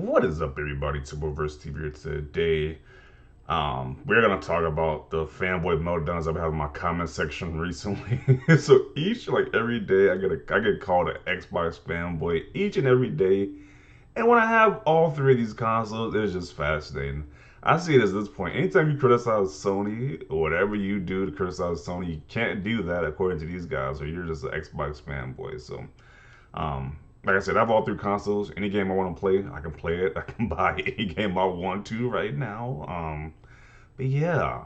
What is up, everybody? Turboverse TV here today. We're gonna talk about the fanboy meltdowns I've had in my comment section recently. So every day, I get called an Xbox fanboy each and every day. And when I have all three of these consoles, it's just fascinating. I see it as this point. Anytime you criticize Sony or whatever you do to criticize Sony, you can't do that according to these guys, or you're just an Xbox fanboy. So like I said, I have all three consoles. Any game I want to play, I can play it. I can buy any game I want to right now. But yeah,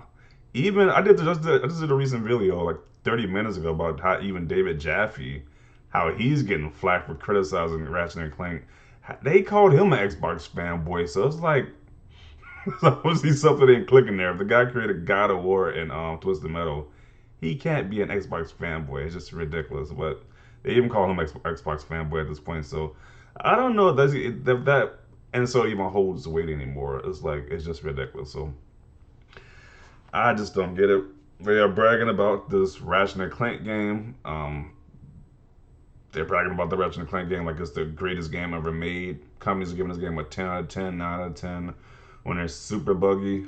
even I just did a recent video like 30 minutes ago about how even David Jaffe, how he's getting flack for criticizing Ratchet and Clank. They called him an Xbox fanboy, so it's like obviously something ain't clicking there. If the guy created God of War and Twisted Metal, he can't be an Xbox fanboy. It's just ridiculous. But they even call him Xbox fanboy at this point. So I don't know if that and so even holds weight anymore. It's like it's just ridiculous. So I just don't get it. They are bragging about this Ratchet and Clank game. They're bragging about the Ratchet and Clank game like it's the greatest game ever made. Companies are giving this game a 10 out of 10, 9 out of 10. When it's super buggy,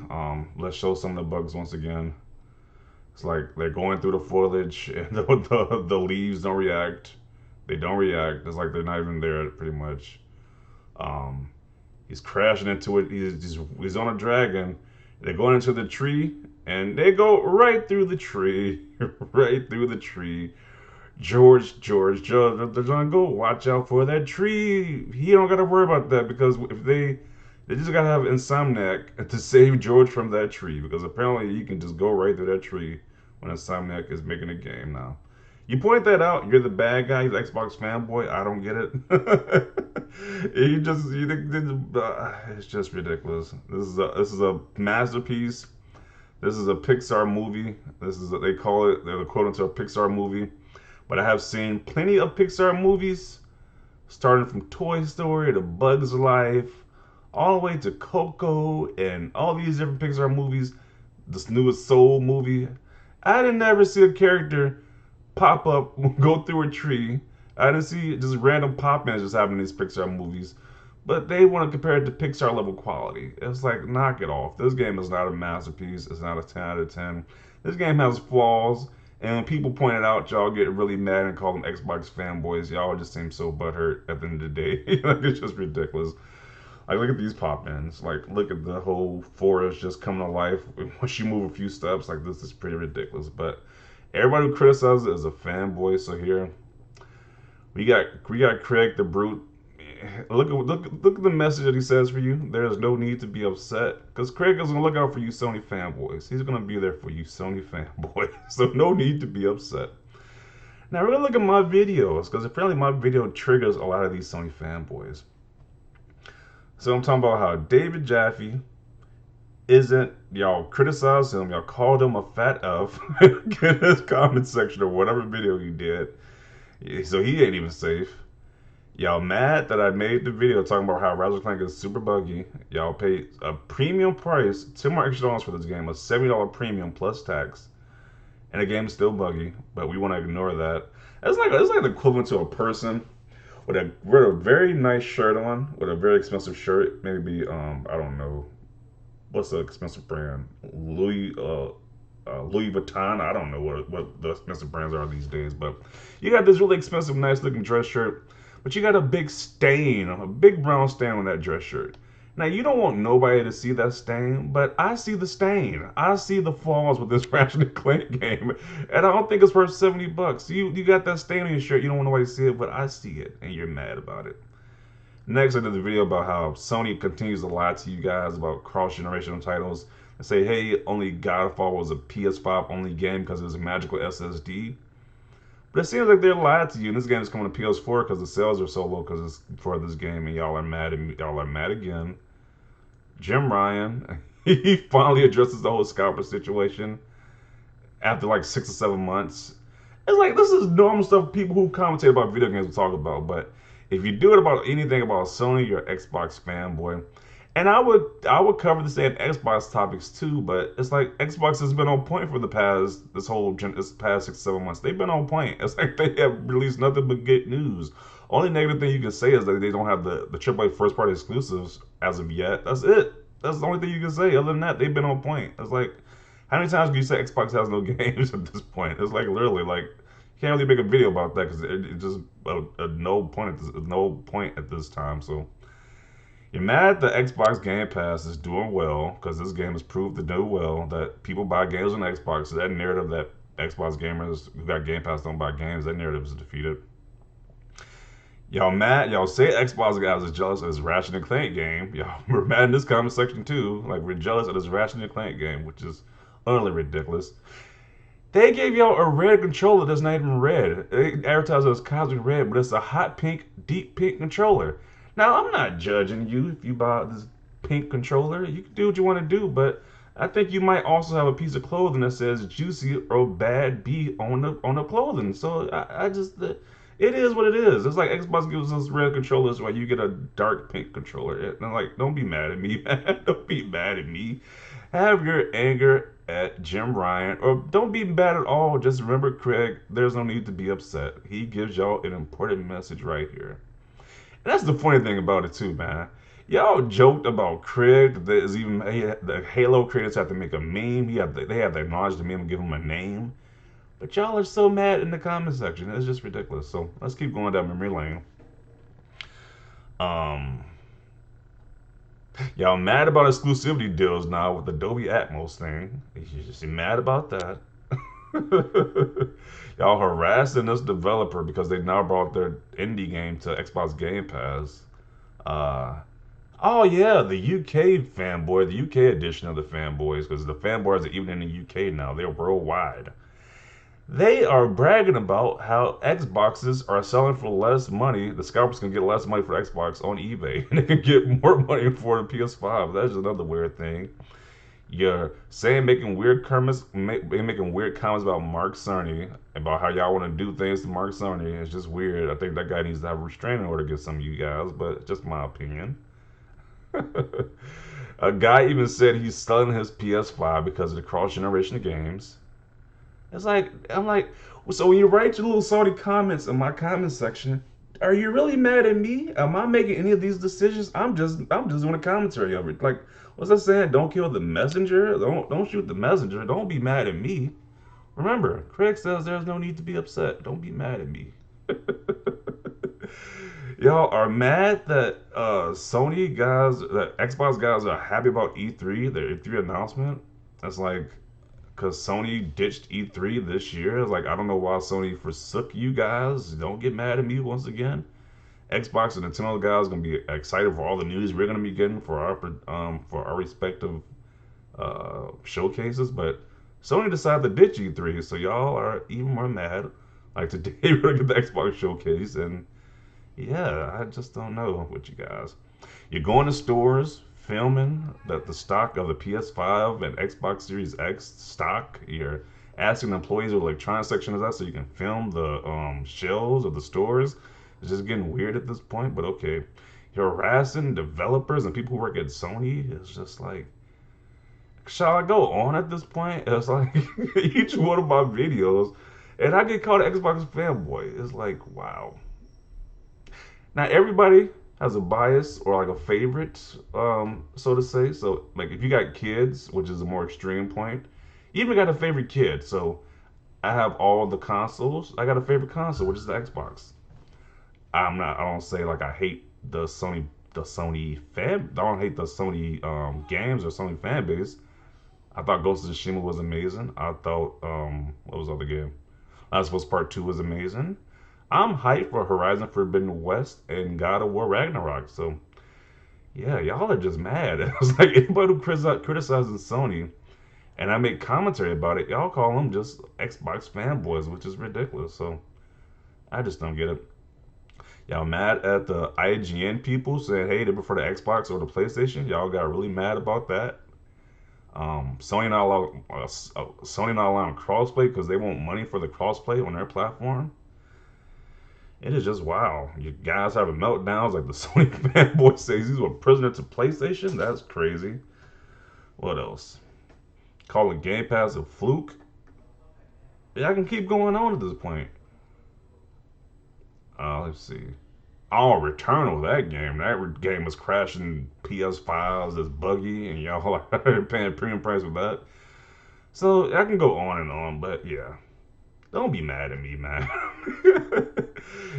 let's show some of the bugs once again. It's like they're going through the foliage and the leaves don't react. They don't react. It's like they're not even there pretty much. He's crashing into it. He's on a dragon. They're going into the tree and they go right through the tree, right through the tree. George, they're gonna go watch out for that tree. He don't gotta worry about that because if they just gotta have Insomniac to save George from that tree because apparently you can just go right through that tree when Insomniac is making a game now. You point that out, you're the bad guy, you're the Xbox fanboy. I don't get it. It's just ridiculous. This is a masterpiece. This is a Pixar movie. They call it. They're the quote unquote Pixar movie. But I have seen plenty of Pixar movies, starting from Toy Story to Bugs Life, all the way to Coco and all these different Pixar movies. This newest Soul movie. I didn't ever see a character pop up, go through a tree. I didn't see just random pop-ins just happening in these Pixar movies. But they want to compare it to Pixar level quality. It's like, knock it off. This game is not a masterpiece. It's not a 10 out of 10. This game has flaws. And when people point it out, y'all get really mad and call them Xbox fanboys. Y'all just seem so butthurt at the end of the day. Like, it's just ridiculous. Like, look at these pop-ins. Like, look at the whole forest just coming to life. Once you move a few steps, like, this is pretty ridiculous. But everybody who criticizes it is a fanboy. So here, we got Craig the Brute. Look at the message that he says for you. There is no need to be upset because Craig is gonna look out for you, Sony fanboys. He's gonna be there for you, Sony fanboys. So no need to be upset. Now we're gonna look at my videos because apparently my video triggers a lot of these Sony fanboys. So I'm talking about how David Jaffe isn't. Y'all criticize him. Y'all called him a fat F in his comment section or whatever video he did. So he ain't even safe. Y'all mad that I made the video talking about how Ratchet Clank is super buggy. Y'all paid a premium price, $10 more extra dollars for this game, a $70 premium plus tax, and the game's still buggy. But we want to ignore that. It's like the equivalent to a person with a very nice shirt on, with a very expensive shirt. Maybe I don't know what's the expensive brand, Louis Vuitton. I don't know what the expensive brands are these days, but you got this really expensive, nice looking dress shirt. But you got a big stain, a big brown stain on that dress shirt. Now, you don't want nobody to see that stain, but I see the stain. I see the flaws with this Ratchet and Clank game. And I don't think it's worth $70. You got that stain on your shirt. You don't want nobody to see it, but I see it, and you're mad about it. Next, I did the video about how Sony continues to lie to you guys about cross-generational titles and say, hey, only Godfall was a PS5 only game because it was a magical SSD. But it seems like they're lying to you. And this game is coming to PS4 because the sales are so low because it's for this game, and y'all are mad. And y'all are mad again. Jim Ryan, he finally addresses the whole scalper situation after like 6 or 7 months. It's like this is normal stuff people who commentate about video games will talk about. But if you do it about anything about Sony, you're an Xbox fanboy. And I would cover the same Xbox topics too, but it's like Xbox has been on point for the past this past 6 7 months. They've been on point. It's like they have released nothing but good news. Only negative thing you can say is that they don't have the AAA first party exclusives as of yet. That's it. That's the only thing you can say. Other than that, they've been on point. It's like how many times can you say Xbox has no games at this point? It's like literally like you can't really make a video about that because it just no point no point at this time. So. You're mad the Xbox Game Pass is doing well because this game has proved to do well that people buy games on Xbox. So that narrative that Xbox gamers who got Game Pass don't buy games, that narrative is defeated. Y'all mad? Y'all say Xbox guys are jealous of this Ratchet and Clank game. Y'all were mad in this comment section too. Like we're jealous of this Ratchet and Clank game, which is utterly ridiculous. They gave y'all a red controller that's not even red. They advertise it as cosmic red, but it's a hot pink, deep pink controller. Now, I'm not judging you if you buy this pink controller. You can do what you want to do, but I think you might also have a piece of clothing that says juicy or bad B on the clothing. So I just it is what it is. It's like Xbox gives us red controllers while you get a dark pink controller. And I'm like, don't be mad at me, man. Don't be mad at me. Have your anger at Jim Ryan, or don't be mad at all. Just remember, Craig, there's no need to be upset. He gives y'all an important message right here. And that's the funny thing about it too, man. Y'all joked about Craig that there's even the Halo creators have to make a meme. They have to acknowledge the meme and give him a name. But y'all are so mad in the comment section. It's just ridiculous. So let's keep going down memory lane. Um, y'all mad about exclusivity deals now with the Dolby Atmos thing. You just mad about that. Y'all harassing this developer because they now brought their indie game to Xbox Game Pass. Uh, oh yeah, the UK fanboy, the UK edition of the fanboys, because the fanboys are even in the UK now. They're worldwide. They are bragging about how Xboxes are selling for less money. The scalpers can get less money for Xbox on eBay, and they can get more money for the PS5. That's another weird thing. You're saying making weird comments about Mark Cerny, about how y'all want to do things to Mark Cerny. It's just weird. I think that guy needs to have a restraining order against some of you guys, but it's just my opinion. A guy even said he's selling his PS5 because of the cross generation of games. It's like I'm like, so when you write your little salty comments in my comment section, are you really mad at me? Am I making any of these decisions? I'm just doing a commentary of it. Like, what's that saying? Don't kill the messenger. Don't shoot the messenger. Don't be mad at me. Remember, Craig says there's no need to be upset. Don't be mad at me. Y'all are mad that Sony guys, that Xbox guys are happy about E3, their E3 announcement. That's like because Sony ditched E3 this year. It's like I don't know why Sony forsook you guys. Don't get mad at me once again. Xbox and Nintendo guys gonna be excited for all the news we're gonna be getting for our respective showcases, but Sony decided to ditch E3, so y'all are even more mad. Like today, we're gonna get the Xbox showcase, and yeah, I just don't know with you guys. You're going to stores, filming the stock of the PS5 and Xbox Series X stock. You're asking the employees of the electronics section of that so you can film the shelves of the stores. It's just getting weird at this point, but okay. You're harassing developers and people who work at Sony. It's just like, shall I go on at this point? It's like each one of my videos, and I get called an Xbox fanboy. It's like, wow. Now everybody has a bias or like a favorite, so to say. So like if you got kids, which is a more extreme point, you even got a favorite kid. So I have all the consoles. I got a favorite console, which is the Xbox. I don't say like I hate the Sony fan. I don't hate the Sony games or Sony fan base. I thought Ghost of Tsushima was amazing. I thought what was the other game? Last of Us Part Two was amazing. I'm hyped for Horizon Forbidden West and God of War Ragnarok. So yeah, y'all are just mad. It's like anybody who criticizes Sony and I make commentary about it, y'all call them just Xbox fanboys, which is ridiculous. So I just don't get it. Y'all mad at the IGN people saying, hey, they prefer the Xbox or the PlayStation. Y'all got really mad about that. Sony not allowing crossplay because they want money for the crossplay on their platform. It is just wow. You guys having meltdowns like the Sony fanboy says he's a prisoner to PlayStation. That's crazy. What else? Calling Game Pass a fluke. Yeah, I can keep going on at this point. Let's see. Oh, Returnal, that game. That game was crashing PS5s, it's buggy, and y'all are paying premium price for that. So I can go on and on, but yeah. Don't be mad at me, man.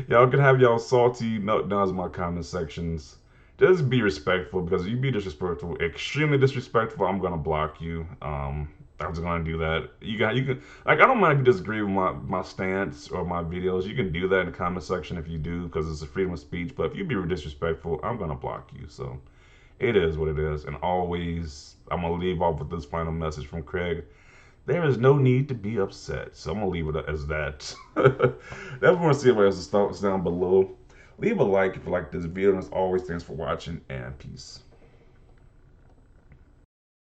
Y'all can have y'all salty meltdowns in my comment sections. Just be respectful because you be disrespectful, extremely disrespectful. I'm gonna block you. I'm just gonna do that. You can like I don't mind if you disagree with my stance or my videos. You can do that in the comment section if you do because it's a freedom of speech. But if you be disrespectful, I'm gonna block you. So it is what it is. And always, I'm gonna leave off with this final message from Craig. There is no need to be upset. So I'm gonna leave it as that. Definitely want to see everybody else's thoughts down below. Leave a like if you like this video. And as always, thanks for watching and peace.